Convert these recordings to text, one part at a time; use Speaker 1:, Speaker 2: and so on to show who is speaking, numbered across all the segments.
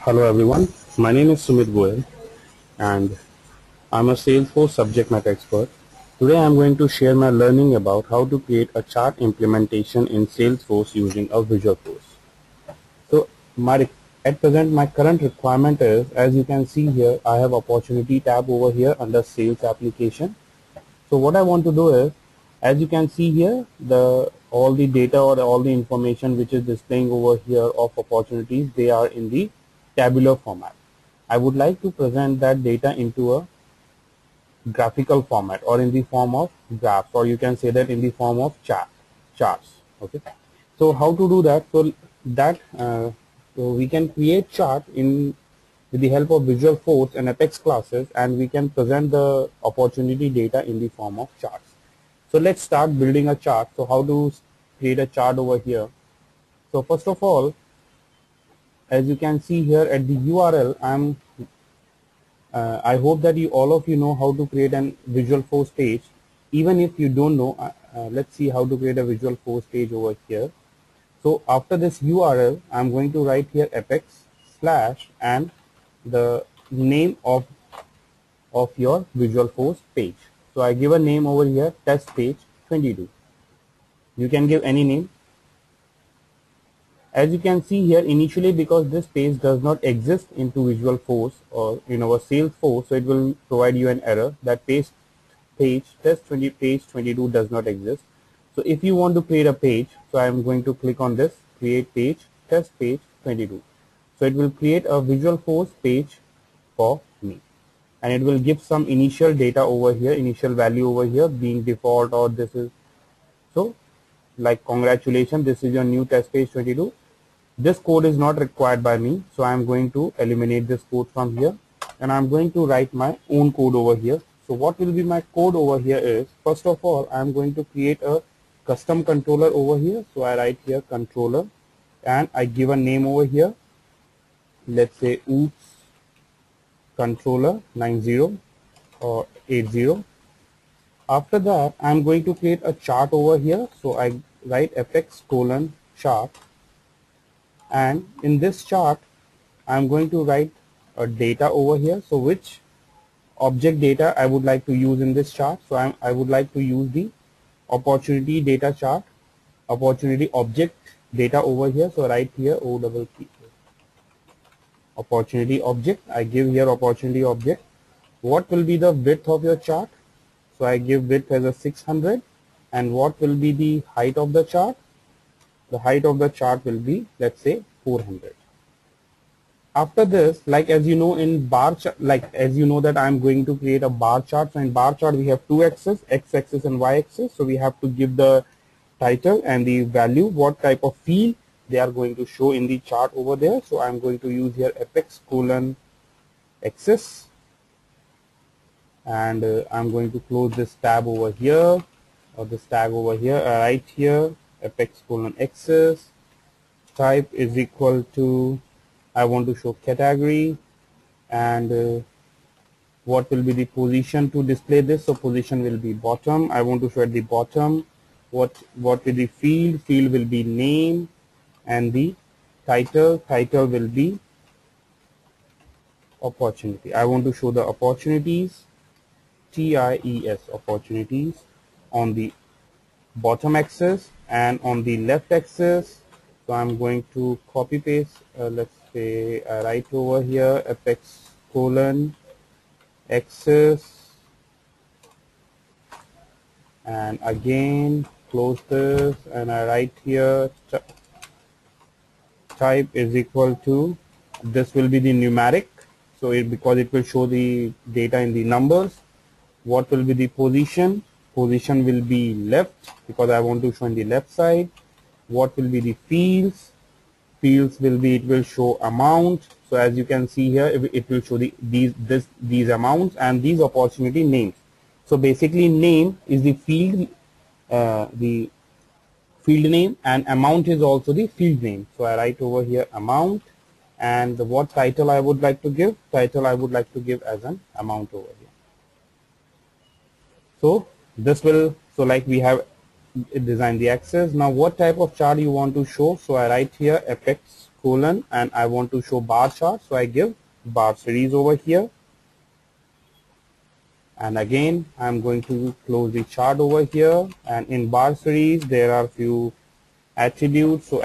Speaker 1: Hello everyone, my name is Sumit Goyal and I'm a Salesforce subject matter expert. Today I'm going to share my learning about how to create a chart implementation in Salesforce using a Visualforce. So at present my current requirement is, as you can see here, I have opportunity tab over here under sales application. So what I want to do is, as you can see here, all the data or all the information which is displaying over here of opportunities, they are in the tabular format. I would like to present that data into a graphical format or in the form of graphs, or you can say that in the form of charts. Okay. So how to do that? So we can create chart in with the help of Visualforce and Apex classes, and we can present the opportunity data in the form of charts. So let's start building a chart. So how to create a chart over here? So first of all, as you can see here at the URL, I hope that all of you know how to create an Visualforce page. Even if you don't know, let's see how to create a Visualforce page over here. So after this URL, I'm going to write here apex slash and the name of your Visualforce page. So I give a name over here, test page 22. You can give any name. As you can see here, initially, because this page does not exist into Visualforce or in our Salesforce, so it will provide you an error that page test 20 page 22 does not exist. So if you want to create a page, so I am going to click on this create page, test page 22. So it will create a Visualforce page for me, and it will give some initial data over here, initial value over here being default, or this is so like congratulations, this is your new test page 22. This code is not required by me, so I am going to eliminate this code from here, and I am going to write my own code over here. So what will be my code over here is, first of all, I am going to create a custom controller over here. So I write here controller, and I give a name over here. Let's say oops controller 90 or 80. After that, I am going to create a chart over here. So I write apex colon chart, and in this chart I'm going to write a data over here. So which object data I would like to use in this chart? So I would like to use the opportunity data chart, opportunity object data over here. So right here opportunity object. I give here opportunity object. What will be the width of your chart? So I give width as a 600. And what will be the height of the chart? The height of the chart will be, let's say, 400. After this, like as you know in bar chart, like as you know that I'm going to create a bar chart. So in bar chart we have two axes, x-axis and y-axis. So we have to give the title and the value, what type of field they are going to show in the chart over there. So I'm going to use here apex colon axis, and I'm going to close this tab over here, or this tag over here. Right here apex colon axis, type is equal to, I want to show category, and what will be the position to display this? So position will be bottom. I want to show at the bottom. What will be field? Field will be name, and the title will be opportunity. I want to show the opportunities, TIES, opportunities on the bottom axis, and on the left axis. So I'm going to copy paste, let's say right over here apex colon axis, and again close this, and I write here type is equal to, this will be the numeric, so because it will show the data in the numbers. What will be the position? Position will be left, because I want to show in the left side. What will be the fields? Fields will be, it will show amount. So as you can see here, it will show these amounts and these opportunity names. So basically name is the field name, and amount is also the field name. So I write over here amount, and what title I would like to give? Title I would like to give as an amount over here. So this will, so like we have designed the axis. Now what type of chart you want to show? So I write here apex colon, and I want to show bar chart, so I give bar series over here. And again, I'm going to close the chart over here, and in bar series there are few attributes. So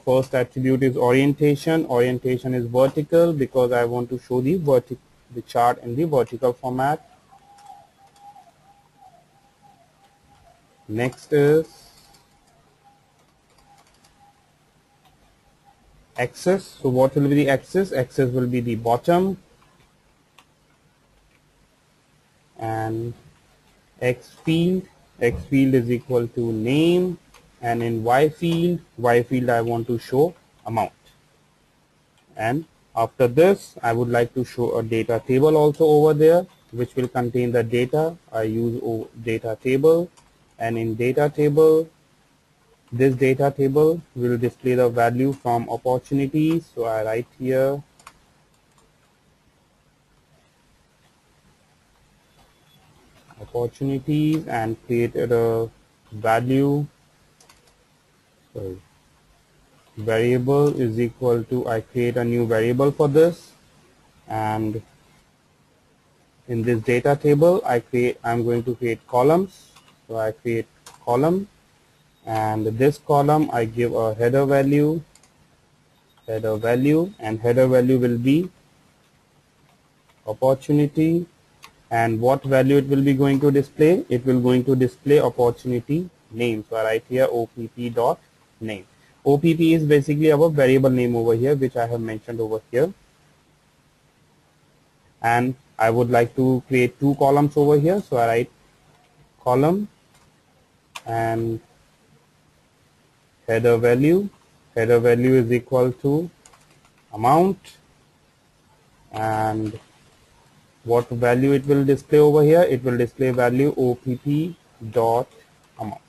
Speaker 1: first attribute is orientation. Orientation is vertical because I want to show the chart in the vertical format. Next is axis. So what will be the axis? Axis will be the bottom, and X field is equal to name, and in Y field I want to show amount. And after this, I would like to show a data table also over there, which will contain the data. I use data table, and in data table, this data table will display the value from opportunities. So I write here opportunities and created a value. Variable is equal to, I create a new variable for this, and in this data table I'm going to create columns. So I create column, and this column I give a header value, and header value will be opportunity. And what value it will be going to display? It will going to display opportunity name. So I write here OPP dot name. OPP is basically our variable name over here, which I have mentioned over here. And I would like to create two columns over here. So I write column and header value. Header value is equal to amount, and what value it will display over here? It will display value OPP dot amount.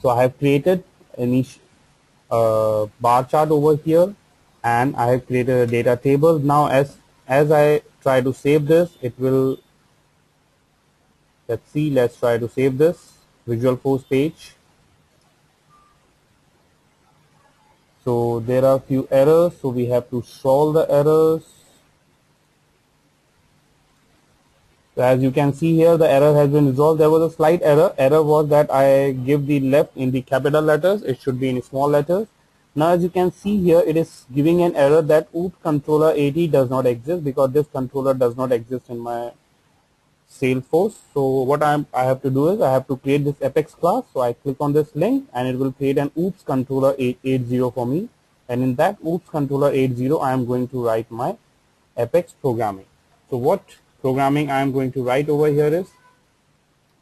Speaker 1: So I have created an bar chart over here, and I have created a data table. Now as I try to save this, it will, let's try to save this Visualforce page. So there are a few errors, so we have to solve the errors. So as you can see here, the error has been resolved. There was a slight error. Error was that I give the left in the capital letters. It should be in small letters. Now as you can see here, it is giving an error that OOP controller 80 does not exist, because this controller does not exist in my Salesforce. So what I have to do is I have to create this Apex class. So I click on this link, and it will create an OOPS controller 880 for me. And in that OOPS controller 80, I am going to write my Apex programming. So what programming I am going to write over here is,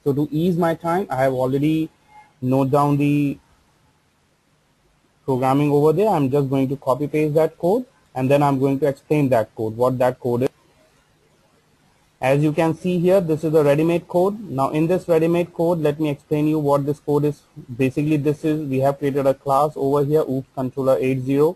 Speaker 1: so to ease my time, I have already noted down the programming over there. I'm just going to copy paste that code, and then I'm going to explain that code, what that code is. As you can see here, this is the ready-made code. Now in this ready-made code, let me explain you what this code is. Basically, we have created a class over here, OOPS controller 80.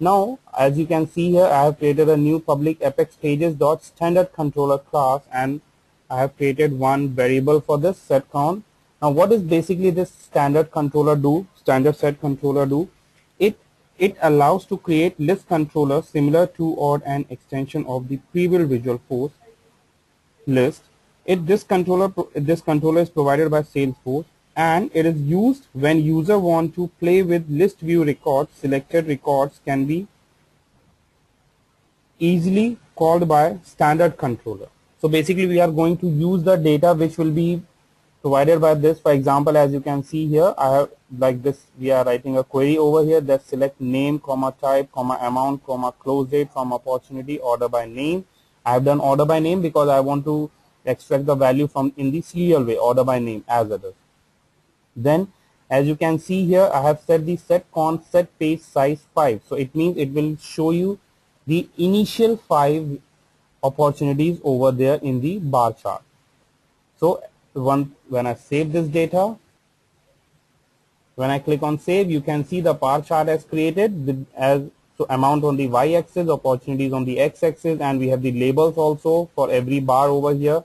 Speaker 1: Now as you can see here, I have created a new public Apex pages dot standard controller class, and I have created one variable for this set count. Now what is basically this standard set controller do? It allows to create list controller similar to or an extension of the previous Visualforce list. This controller is provided by Salesforce, and it is used when user want to play with list view records. Selected records can be easily called by standard controller. So basically we are going to use the data which will be provided by this. For example, as you can see here, I have like this, we are writing a query over here that select name, comma type, comma amount, comma close date from opportunity, order by name. I have done order by name because I want to extract the value from in the serial way, order by name as others. Then as you can see here, I have set the set page size 5. So it means it will show you the initial 5 opportunities over there in the bar chart. So when I save this data, when I click on save, you can see the bar chart as created with so amount on the y-axis, opportunities on the x-axis, and we have the labels also for every bar over here,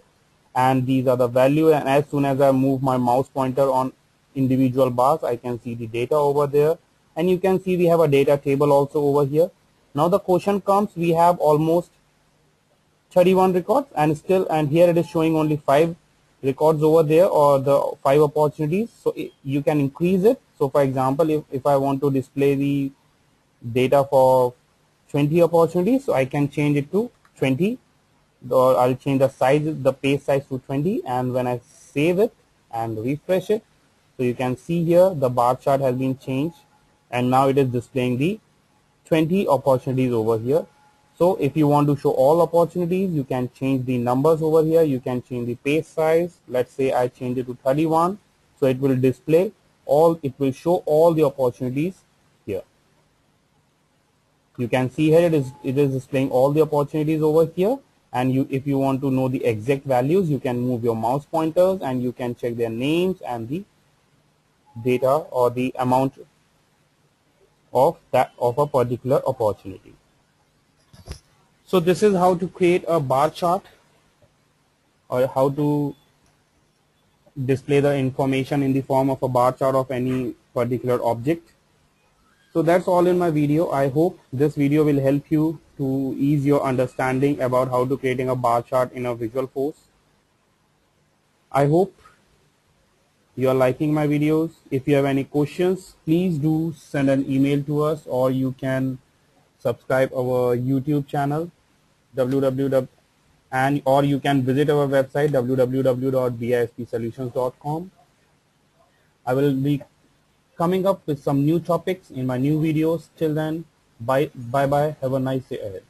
Speaker 1: and these are the value. And as soon as I move my mouse pointer on individual bars, I can see the data over there. and you can see we have a data table also over here. Now the question comes, we have almost 31 records, and here it is showing only 5 records over there, or the 5 opportunities. So you can increase it. So for example, if I want to display the data for 20 opportunities, so I can change it to 20, or I'll change the size, the page size to 20, and when I save it and refresh it, so you can see here the bar chart has been changed, and now it is displaying the 20 opportunities over here. So if you want to show all opportunities, you can change the numbers over here. You can change the page size. Let's say I change it to 31. So it will display all, it will show all the opportunities here. You can see here it is displaying all the opportunities over here. And if you want to know the exact values, you can move your mouse pointers and you can check their names and the data or the amount of a particular opportunity. So this is how to create a bar chart, or how to display the information in the form of a bar chart of any particular object. So that's all in my video. I hope this video will help you to ease your understanding about how to creating a bar chart in a Visualforce. I hope you are liking my videos. If you have any questions, please do send an email to us, or you can subscribe our YouTube channel or you can visit our website www.bispsolutions.com. I will be coming up with some new topics in my new videos. Till then, bye bye. Have a nice day ahead.